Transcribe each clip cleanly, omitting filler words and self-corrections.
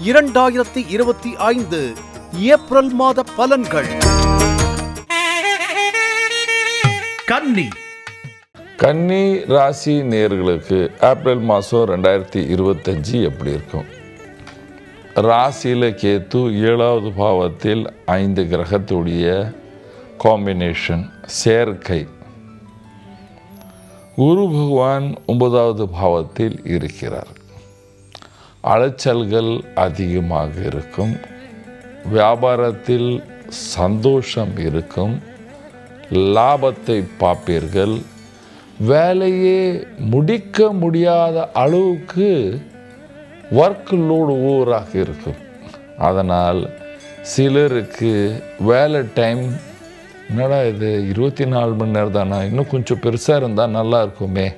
2025 April மாத பலன்கள். கன்னி ராசி நேயர்களுக்கு ஏப்ரல் மாதம் 2025 எப்படி இருக்கும்? ராசியில் கேத்து 7வது பாவத்தில் 5 கிரகத்துடைய காம்பினேஷன் சேர்க்கை. குரு பகவான் 9வது பாவத்தில் இருக்கிறார். அலைச்சல்கள் அதிகமாக இருக்கும். வியாபாரத்தில் சந்தோஷம் இருக்கும். லாபத்தை பார்ப்பீர்கள். வேலையே முடிக்க முடியாத அளவுக்கு ஒர்க் லோடு ஓவராக இருக்கும். அதனால் சிலருக்கு வேலை டைம் என்னடா இது 24 மணி நேரம் தானா, இன்னும் கொஞ்சம் பெருசாக இருந்தால் நல்லா இருக்குமே,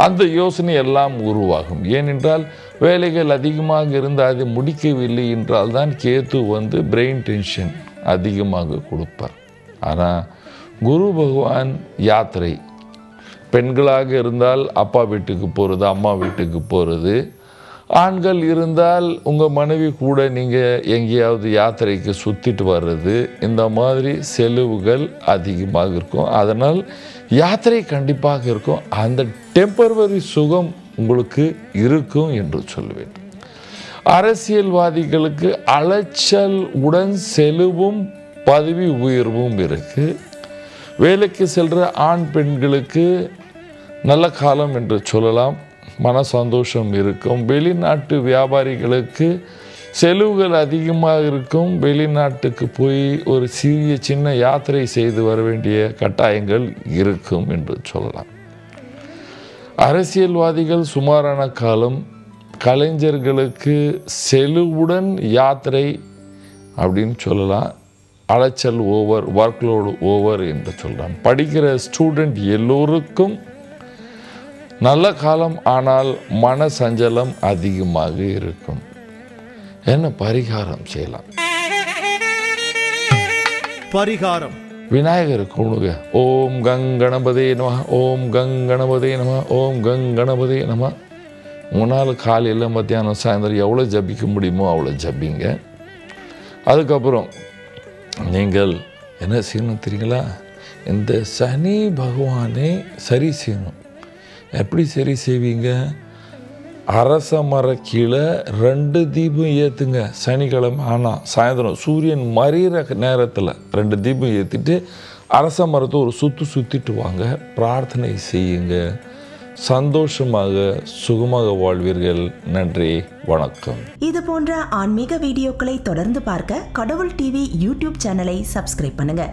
அந்த யோசனை எல்லாம் உருவாகும். ஏனென்றால் வேலைகள் அதிகமாக இருந்தால் அது முடிக்கவில்லை என்றால் தான் கேத்து பிரெயின் டென்ஷன் அதிகமாக கொடுப்பார். ஆனால் குரு பகவான் யாத்திரை, பெண்களாக இருந்தால் அப்பா வீட்டுக்கு போகிறது, அம்மா வீட்டுக்கு போகிறது, ஆண்கள் இருந்தால் உங்கள் மனைவி கூட நீங்கள் எங்கேயாவது யாத்திரைக்கு சுற்றிட்டு வர்றது, இந்த மாதிரி செலவுகள் அதிகமாக இருக்கும். அதனால் யாத்திரை கண்டிப்பாக இருக்கும். அந்த டெம்பரவரி சுகம் உங்களுக்கு இருக்கும் என்று சொல்லுவேன். அரசியல்வாதிகளுக்கு அலைச்சல் உடன் செலவும் பதவி உயர்வும் இருக்கு. வேலைக்கு செல்கிற ஆண் பெண்களுக்கு நல்ல காலம் என்று சொல்லலாம். மன சந்தோஷம் இருக்கும். வெளிநாட்டு வியாபாரிகளுக்கு செலவுகள் அதிகமாக இருக்கும். வெளிநாட்டுக்கு போய் ஒரு சின்ன யாத்திரை செய்து வர வேண்டிய கட்டாயங்கள் இருக்கும் என்று சொல்லலாம். அரசியல்வாதிகள் சுமாரான காலம். கலைஞர்களுக்கு செலவுடன் யாத்திரை அப்படின்னு சொல்லலாம். அலைச்சல் ஓவர், ஒர்க்லோடு ஓவர் என்று சொல்லலாம். படிக்கிற ஸ்டூடெண்ட் எல்லோருக்கும் நல்ல காலம். ஆனால் மன சஞ்சலம் அதிகமாக இருக்கும். என்ன பரிகாரம் செய்யலாம்? பரிகாரம் விநாயகர் குணுக. ஓம் கங்கணபதே நம, ஓம் கங்கணபதே நம, ஓம் கங்கணபதே நம. முன்னாள் காலையில் மத்தியானம் சாயந்தரம் எவ்வளோ ஜபிக்க முடியுமோ அவ்வளோ ஜபிங்க. அதுக்கப்புறம் நீங்கள் என்ன செய்யணும் தெரியுங்களா? இந்த சனி பகவானே சரி செய்யணும். எப்படி சரி செய்வீங்க? அரச மர கீழே 2 தீபம் ஏற்றுங்க. சனிக்கிழமை ஆனால் சாயந்தரம் சூரியன் மறைகிற நேரத்தில் 2 தீபம் ஏற்றிட்டு அரச மரத்தை ஒரு சுற்றிட்டு வாங்க. பிரார்த்தனை செய்யுங்க. சந்தோஷமாக சுகமாக வாழ்வீர்கள். நன்றி, வணக்கம். இது போன்ற ஆன்மீக வீடியோக்களை தொடர்ந்து பார்க்க கடவுள் டிவி யூடியூப் சேனலை சப்ஸ்கிரைப் பண்ணுங்க.